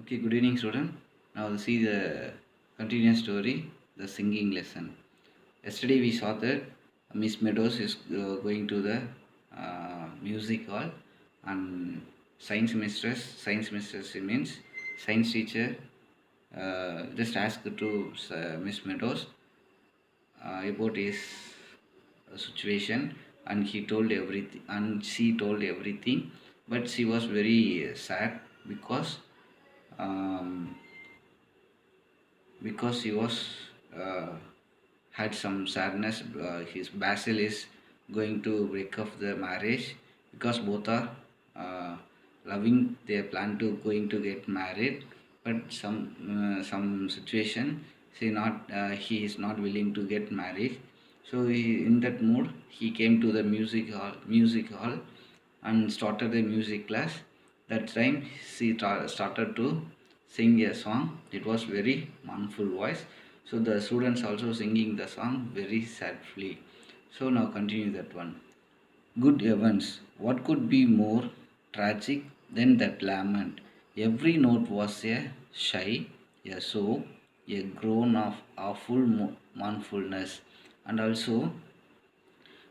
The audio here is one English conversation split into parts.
Okay, good evening, student. Now we'll see the continuous story, the singing lesson. Yesterday we saw that Miss Meadows is going to the music hall, and science mistress means science teacher, just asked to Miss Meadows about his situation, and he told everything, and she told everything, but she was very sad because um, he was uh, had some sadness. His Basil is going to break off the marriage because both are uh, loving. They plan to going to get married, but some situation he is not willing to get married. So in that mood, he came to the music hall, and started the music class. That time started to sing a song. It was very mournful voice. So the students also singing the song very sadly. So now continue that one. Good heavens, what could be more tragic than that lament? Every note was a sigh, a sob, a groan of awful mournfulness, and also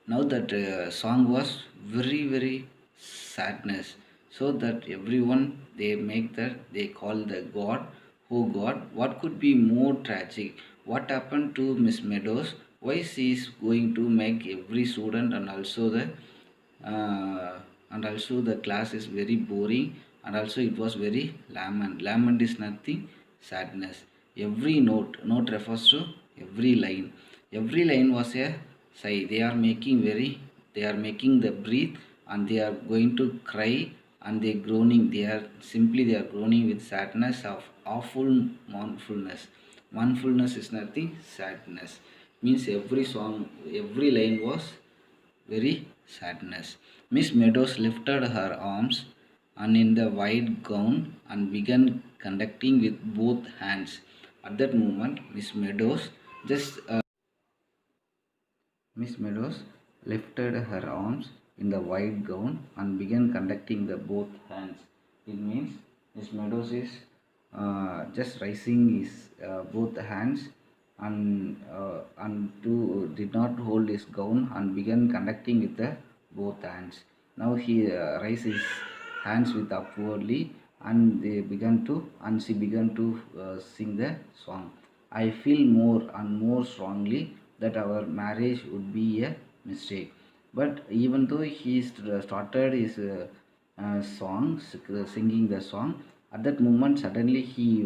now that song was very sadness, so that everyone they make that they call the god. Oh god, what could be more tragic? What happened to Miss Meadows? Why she is going to make every student uh, and also the class is very boring, and also it was very lament is nothing, sadness. Every note refers to every line was a sigh. They are making the breathe, and they are going to cry, and they are groaning with sadness of awful mournfulness. Mournfulness is nothing, sadness means every line was very sadness. Miss Meadows lifted her arms and in the white gown and began conducting with both hands. At that moment, just Miss Meadows lifted her arms in the white gown and began conducting the both hands. It means Miss Meadows is just raising his both hands, and to did not hold his gown and began conducting with the both hands. Now he raised his hands with upwardly, and she began to sing the song. I feel more and more strongly that our marriage would be a mistake. But even though he started his singing the song, at that moment suddenly she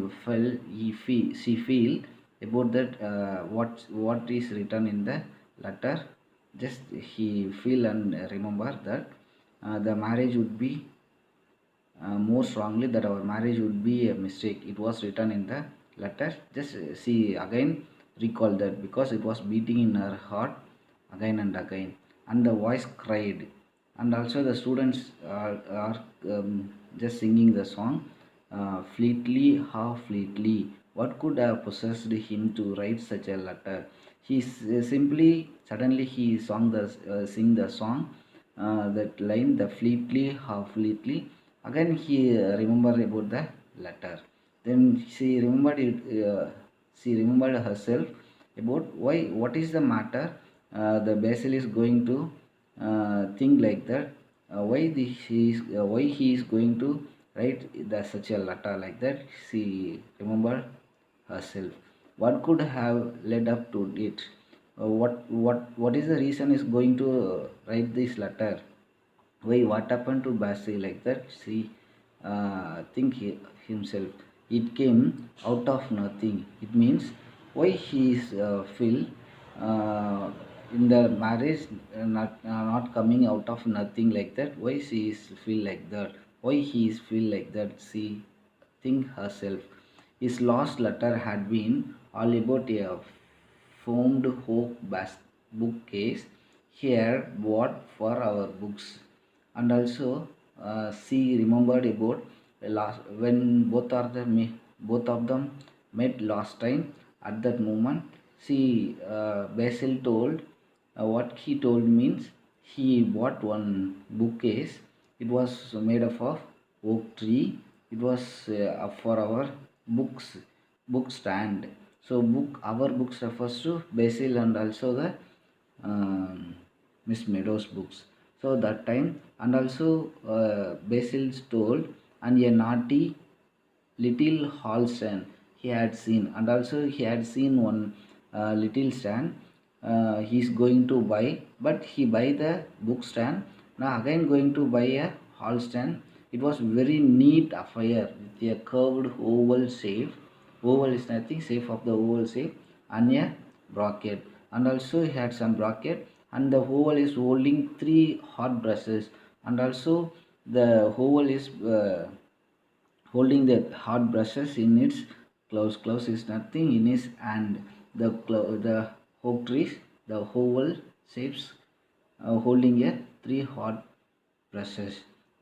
feel about that what is written in the letter. Just he feel and remember that the marriage would be more strongly, that our marriage would be a mistake. It was written in the letter. Just she again recall that because it was beating in her heart again and again, and the voice cried, and also the students are just singing the song. Fleetly, how fleetly, what could have possessed him to write such a letter? Simply suddenly he sing the song, that line, the fleetly, how fleetly. Again he remembered about the letter. Then she remembered herself about what is the matter. The Basil is going to think like that. Why he is going to write such a letter like that? She remembered herself. What could have led up to it? What is the reason is going to write this letter? Why, what happened to Basil like that? See, himself. It came out of nothing. It means why he is feel uh, in the marriage, not coming out of nothing like that. Why she is feel like that? Why he is feel like that? She think herself. His last letter had been all about a foamed oak bookcase here bought for our books, and also she remembered about last when both of them met last time. At that moment, she Basil told what he told means he bought one bookcase. It was made of oak tree, It was for our books, book stand. So our books refers to Basil and also the um, Miss Meadows books. So that time, and also Basil told, and a naughty little hall stand he had seen, and also he had seen one little stand he's going to buy, but he buy the book stand. Now again going to buy a hall stand. It was very neat affair with a curved oval shape. Oval is nothing, shape of the oval shape, and a bracket, and also he had some bracket, and the oval is holding three hot brushes, and also the oval is holding the hard brushes in its claws. Claws is nothing in his hand. The oak trees, the oval shapes, holding a three hard brushes.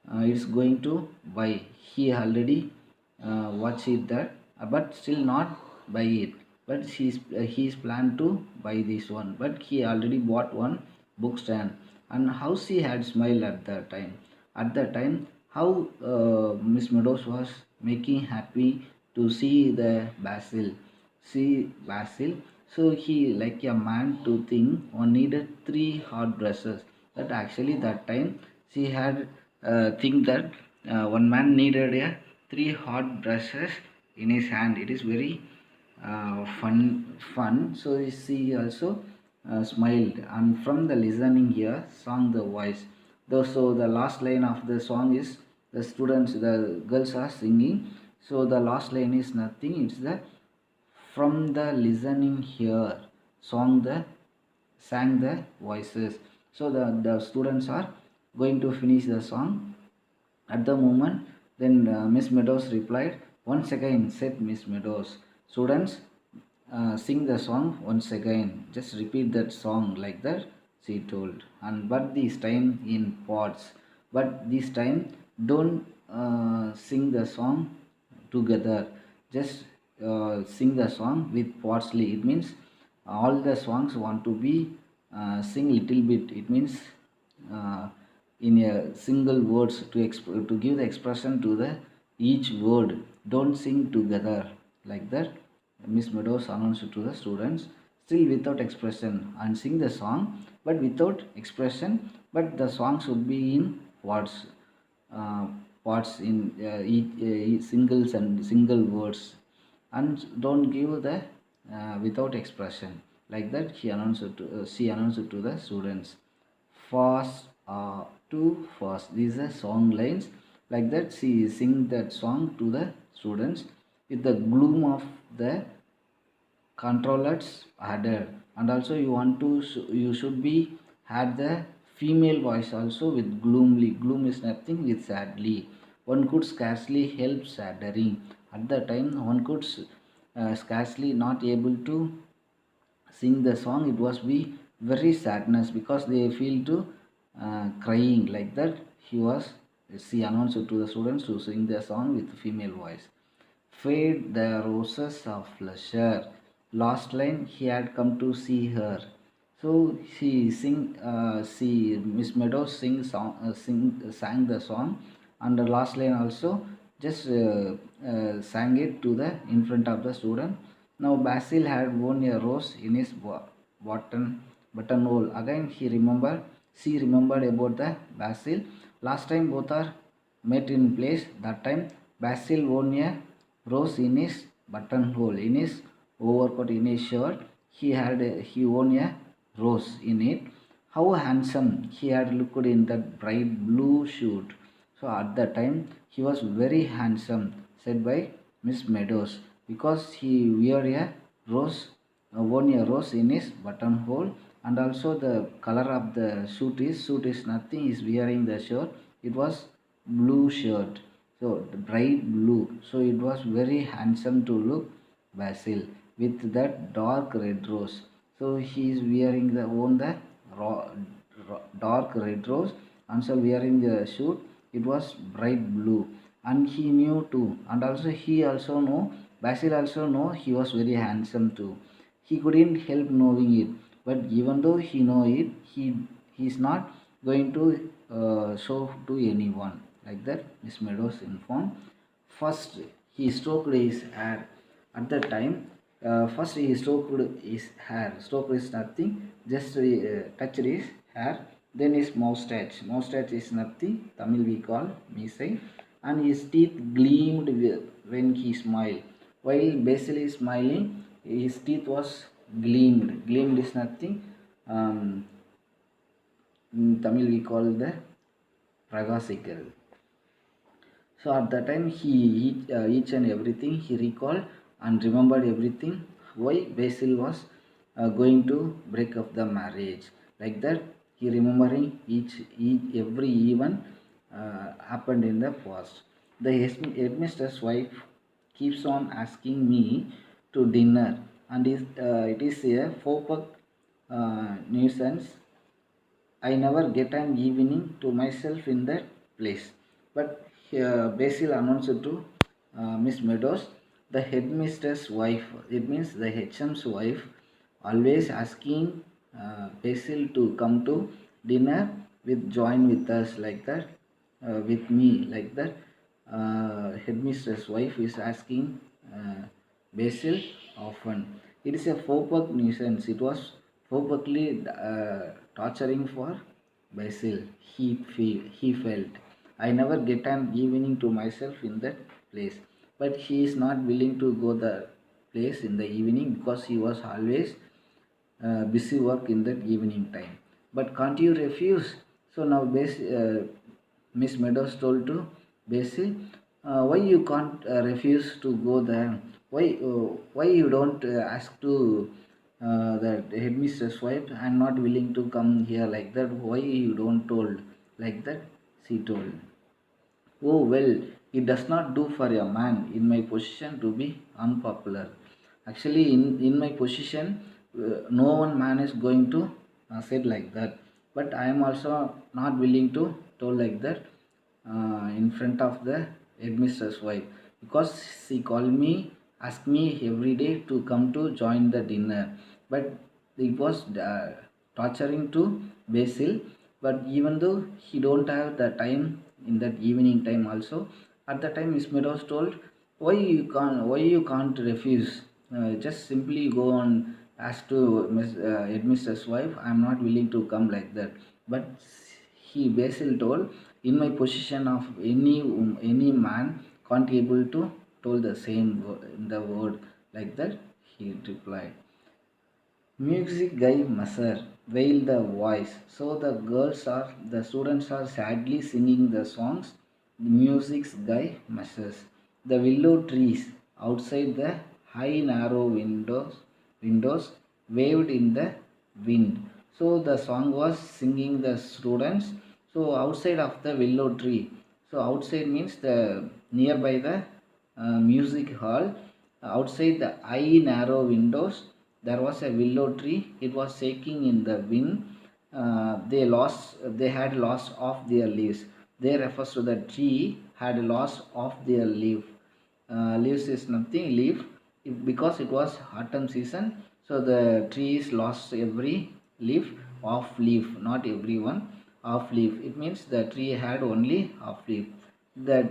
It's going to buy. He already watch it that, but still not buy it. But he's planned to buy this one. But he already bought one book stand. And how she had smiled at that time. At that time, how Miss Meadows was making happy to see the Basil. See Basil. So he like a man to think one needed three hard brushes. But actually that time she had think that one man needed a three hard brushes in his hand. It is very fun. So she also smiled, and from the listening here, sung the voice. So the last line of the song is the girls are singing. So the last line is nothing. It's the from the listening here, song the sang the voices. So the students are going to finish the song at the moment. Then Miss Meadows replied, once again, said Miss Meadows. Students, sing the song once again. Just repeat that song like that, she told. And but this time in parts. But this time, don't sing the song together. Just sing the song with parsley. It means all the songs want to be sing little bit. It means uh, in a single words to give the expression to the each word. Don't sing together like that. Miss Meadows announced to the students, still without expression, and sing the song, but without expression. But the song should be in words, uh, parts in each singles and single words, and don't give the without expression like that. She announced to the students. Fast, too fast. These are song lines like that. She sing that song to the students with the gloom of the controllers added. And also you want to you should be had the female voice also with gloomly. Gloom is nothing with sadly. One could scarcely help saddering. At the time one could scarcely not able to sing the song. It was be very sadness because they feel to crying like that. She announced to the students to sing the song with female voice. Fade the roses of pleasure. Last line he had come to see her. So she Miss Meadows sang the song, and the last line also just sang it to the in front of the student. Now Basil had worn a rose in his buttonhole. Again she remembered about the Basil. Last time both are met in place. That time Basil wore a rose in his buttonhole, in his overcoat, in his shirt. He wore a rose in it. How handsome he had looked in that bright blue suit. So at that time he was very handsome, said by Miss Meadows, because he wear a rose, worn a rose in his buttonhole, and also the color of the suit is nothing. Is wearing the shirt. It was blue shirt, so the bright blue. So it was very handsome to look Basil with that dark red rose. So he is wearing the own the dark red rose, and so wearing the suit. It was bright blue, and he knew too, and also he also know. Basil also know he was very handsome too. He couldn't help knowing it, but even though he know it, he's not going to show to anyone like that. Miss Meadows informed. first he stroked his hair. At that time, first he stroked his hair. Stroked is nothing, just touched his hair. Then his moustache. Moustache is nothing, Tamil we call misai. And his teeth gleamed when he smiled. While Basil is smiling, his teeth was gleamed. Gleamed is nothing, um, in Tamil we call the pragasical. So at that time each and everything he recalled and remembered everything. Why Basil was going to break up the marriage, like that he remembering each every event happened in the past. The headmistress wife keeps on asking me to dinner, and it is a faux nuisance. I never get an evening to myself in that place. But Basil announced to Miss Meadows, the headmistress' wife, it means the HM's wife, always asking Basil to come to dinner with join with us, like that, with me, like that. Headmistress' wife is asking Basil often. It is a faux nuisance. It was perfectly torturing for Basil. He felt. I never get an evening to myself in that place. But he is not willing to go the place in the evening because he was always busy work in that evening time. But can't you refuse? So now Miss Meadows told to Basil, why you can't refuse to go there? Why you don't ask to the headmistress wife? I'm not willing to come here, like that. Why you don't told like that? She told. Oh well, it does not do for a man in my position to be unpopular. Actually, in my position, no one man is going to said like that. But I am also not willing to told like that in front of the headmistress wife, because she called me, asked me every day to come to join the dinner. But it was torturing to Basil. But even though he don't have the time in that evening time also, at the time Miss Meadows told, why you can't refuse, just simply go and ask to headmistress wife, I am not willing to come, like that. But he Basil told, in my position of any man can't able to told the same in the word, like that he replied. Music guy Masar wailed the voice. So the students are sadly singing the songs. The music's guy Masars. The willow trees outside the high narrow windows waved in the wind. So the song was singing the students. So outside of the willow tree. So outside means the nearby the music hall. Outside the high narrow windows there was a willow tree. It was shaking in the wind. They had lost of their leaves. They refers to the tree had lost of their leaf. Leaves is nothing leaf, because it was autumn season. So the trees lost every leaf, off leaf, not every one, off leaf. It means the tree had only off leaf. The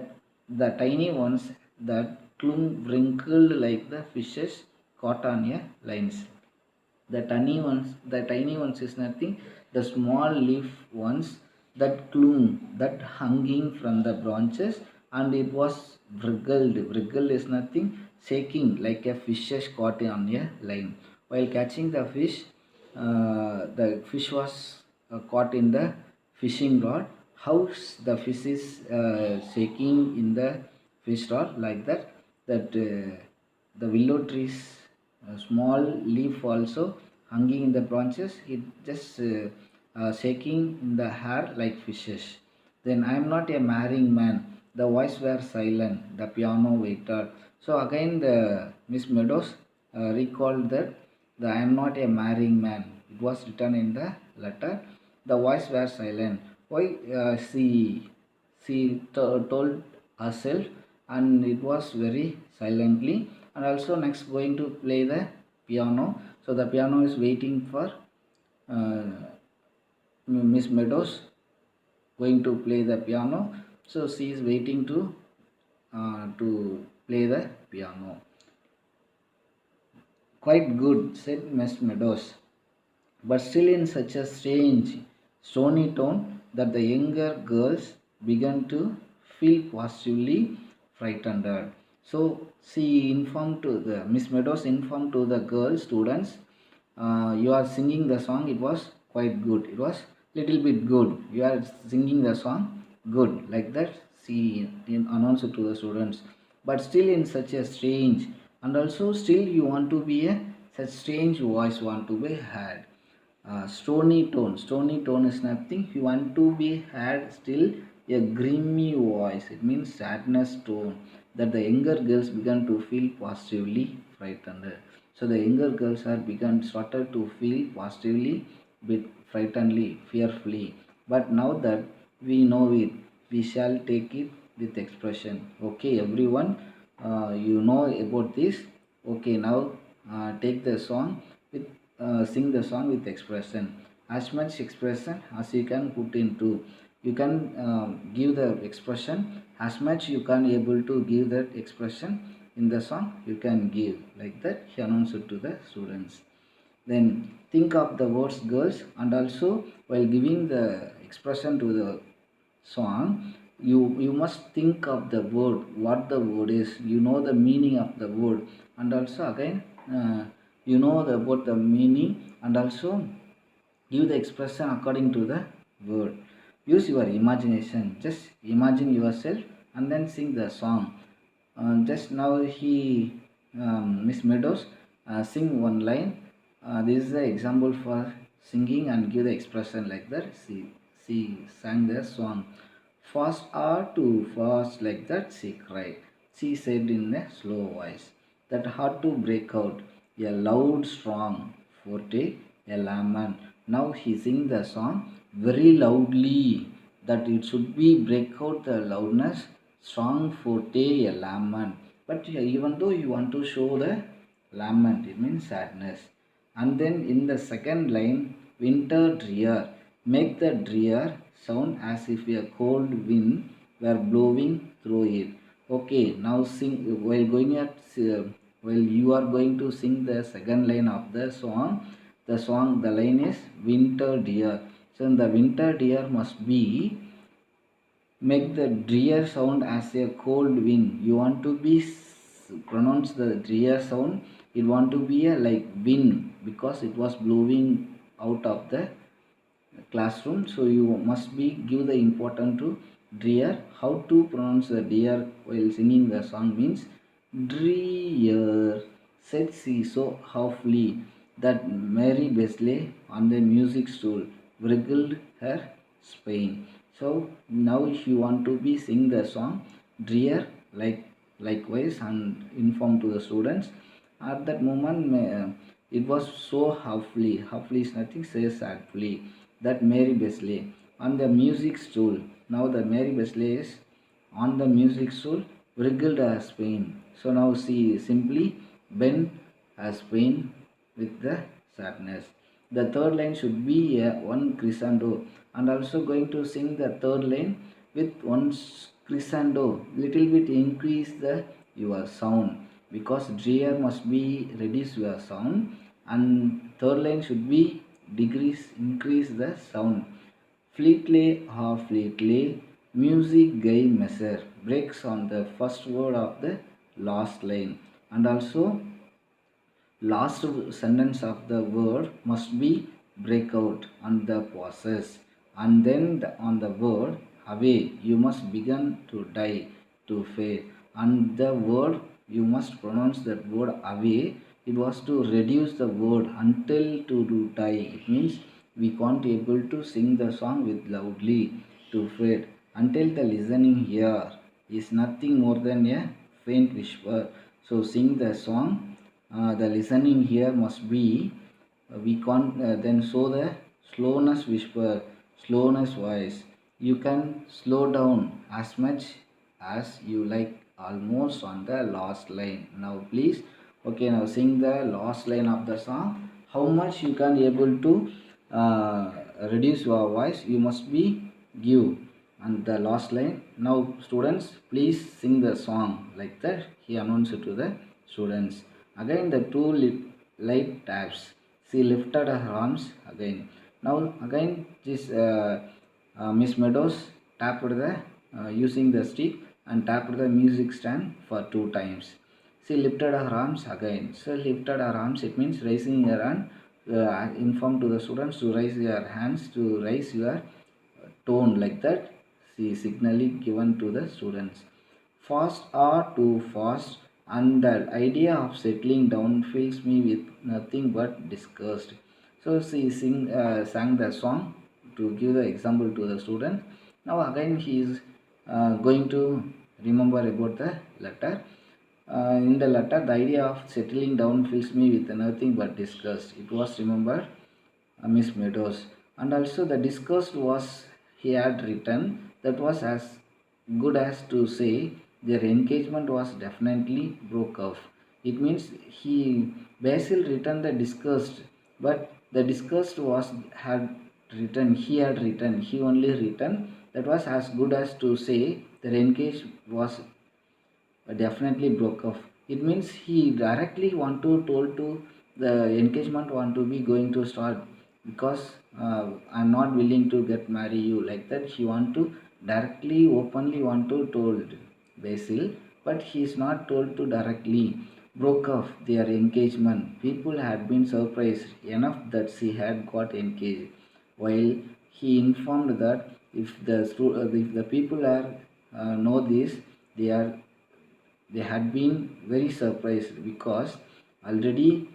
tiny ones that clung wrinkled like the fishes caught on a lines. The tiny ones is nothing, the small leaf ones that clung, that hanging from the branches, and it was wriggled. Wriggle is nothing, shaking like a fishes caught on a line. While catching the fish was caught in the fishing rod. How the fish is shaking in the fish rod, like that. The willow trees small leaf also hanging in the branches, it just shaking in the hair like fishes. Then I am not a marrying man, the voice were silent, the piano waited. So again the Miss Meadows recalled that the I am not a marrying man, it was written in the letter. The voice were silent. Why she told herself, and it was very silently. And also next going to play the piano. So the piano is waiting for uh, Miss Meadows going to play the piano. So she is waiting to to play the piano. Quite good, said Miss Meadows, but still in such a strange, stony tone that the younger girls began to feel positively frightened. So she informed to the Miss Meadows informed to the girl students, you are singing the song. It was quite good. It was little bit good. You are singing the song good, like that. She announced to the students, but still in such a strange, and also still you want to be a such strange voice want to be heard. Stony tone. Stony tone is nothing. You want to be heard still a grimy voice. It means sadness tone that the younger girls began to feel positively frightened. So the younger girls are begun started to feel positively, bit frightenedly, fearfully. But now that we know it, we shall take it with expression. Okay, everyone, you know about this. Okay, now take the song with sing the song with expression, as much expression as you can put into. You can give the expression as much you can able to give that expression in the song. You can give like that. He announced it to the students. Then think of the words girls, and also while giving the expression to the song, you must think of the word, what the word is, you know the meaning of the word, and also again you know about the meaning, and also give the expression according to the word. Use your imagination, just imagine yourself and then sing the song. Just now he Miss Meadows sing one line. This is the example for singing and give the expression like that. She sang the song. Fast or too fast, like that she cried. She said in a slow voice that had to break out a loud, strong, forte, a lament. Now he sing the song very loudly that it should be break out the loudness, strong, forte, a lament. But even though you want to show the lament, it means sadness. And then in the second line, winter drear, make the drear sound as if a cold wind were blowing through it. Okay, now sing while going at while you are going to sing the second line of the song. The line is winter dear. So in the winter dear must be make the drear sound as a cold wind. You want to be pronounce the drear sound. It want to be a like wind because it was blowing out of the classroom. So you must be give the important to drear. How to pronounce the dear while singing the song means drear, said she so softly that Mary Besley on the music stool wriggled her spine. So now if you want to be sing the song drear likewise and inform to the students. At that moment it was so halfly. Halfly is nothing, says sadly that Mary Besley on the music stool. Now the Mary Besley is on the music stool, wriggled her spine. So now she simply bent her spine with the sadness. The third line should be a one crescendo, and also going to sing the third line with one crescendo. Little bit increase the your sound because drear must be reduce your sound, and third line should be decrease increase the sound. Fleetly or fleetly, music gay measure breaks on the first word of the last line, and also last sentence of the word must be break out on the pauses, and then on the word away you must begin to die to fade, and the word you must pronounce that word away. It was to reduce the word until to die. It means we can't able to sing the song with loudly to fade until the listening here is nothing more than a faint whisper. So sing the song. The listening here must be we can't then show the slowness whisper, slowness voice. You can slow down as much as you like, almost on the last line. Now please, okay, now sing the last line of the song. How much you can able to reduce your voice, you must be give, and the last line, now students please sing the song, like that he announced it to the students. Again the two light taps. She lifted her arms again. Now again this Miss Meadows tapped the using the stick and tapped the music stand for 2 times. She lifted her arms again. So lifted her arms, it means raising her hand. Inform to the students to raise your hands, to raise your tone, like that. She signally given to the students. Fast or too fast, and the idea of settling down fills me with nothing but disgust. So she sang the song to give the example to the student. Now again he is going to remember about the letter. In the letter, the idea of settling down fills me with nothing but disgust. It was remembered Miss Meadows, and also the disgust was he had written, that was as good as to say their engagement was definitely broke off. It means Basil written the disgust, but the disgust was he had written, he only written, that was as good as to say their engagement was definitely broke off. It means he directly want to told to the engagement want to be going to start, because I'm not willing to get marry you, like that he want to directly openly want to told Basil, but he is not told to directly broke off their engagement. People had been surprised enough that she had got engaged, while he informed that if the people are know this, they are they had been very surprised, because already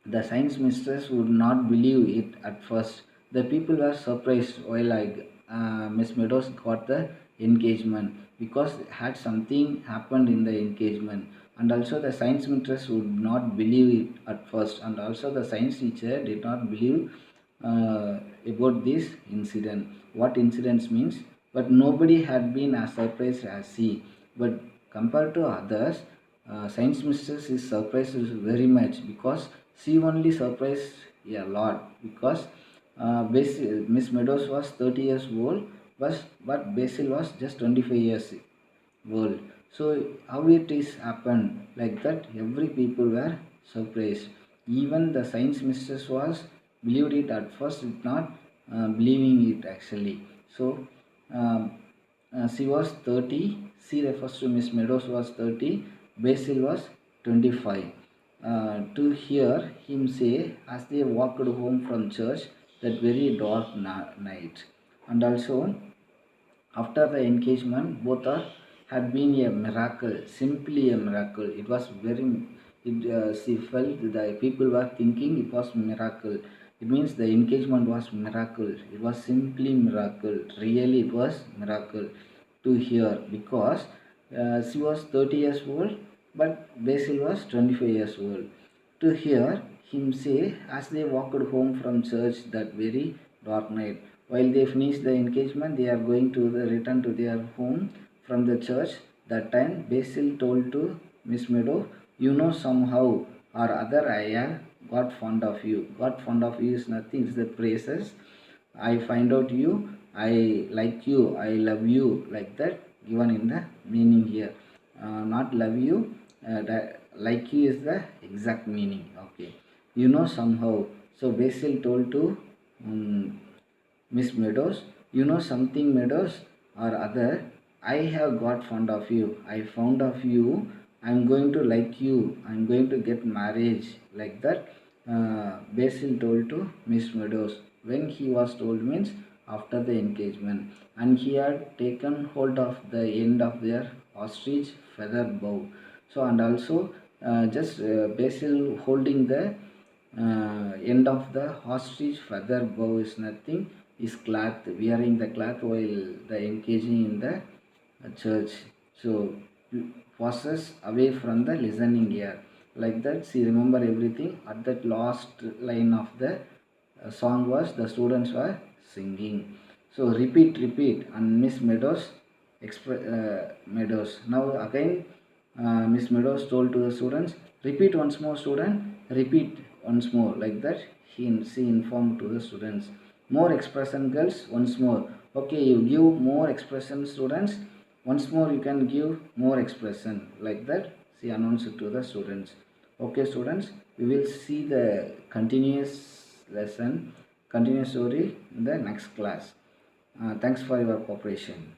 the science mistress would not believe it at first. The people were surprised while Miss Meadows got the engagement, because had something happened in the engagement, and also the science mistress would not believe it at first, and also the science teacher did not believe about this incident. What incidents means, but nobody had been as surprised as she. But compared to others, science mistress is surprised very much, because she only surprised a lot, because Miss Meadows was 30 years old, but Basil was just 25 years old. So how it is happened like that? Every people were surprised. Even the science mistress was believed it at first, did not believing it actually. So um, she was 30. She refers to Miss Meadows was 30. Basil was 25. To hear him say as they walked home from church that very dark night, and also after the engagement, both are had been a miracle, simply a miracle. It was she felt the people were thinking it was miracle. It means the engagement was miracle. It was simply miracle. Really, it was miracle to hear, because she was 30 years old, but Basil was 25 years old. To hear him say as they walked home from church that very dark night. While they finish the engagement, they are going to return to their home from the church. That time, Basil told to Miss Meadow, "You know, somehow or other, I have got fond of you. Got fond of you is nothing; it's the praises. I find out you, I like you, I love you, like that, given in the meaning here. Not love you, like you is the exact meaning. Okay, you know, somehow." So Basil told to um, Miss Meadows, "You know something, Meadows or other, I have got fond of you. I found of you. I'm going to like you. I'm going to get marriage," like that. Basil told to Miss Meadows. When he was told means after the engagement, and he had taken hold of the end of their ostrich feather bow. So and also just Basil holding the end of the ostrich feather bow is nothing, is cloth, wearing the cloth while the engaging in the church. So passes away from the listening ear, like that. She remember everything. At that last line of the song was the students were singing. So repeat, and Miss Meadows Meadows. Now again, Miss Meadows told to the students, "Repeat once more, student. Repeat once more," like that. She informed to the students. "More expression, girls. Once more. Okay, you give more expression, students. Once more you can give more expression, like that she announced to the students. Okay students, we will see the continuous lesson, continuous story in the next class. Thanks for your cooperation.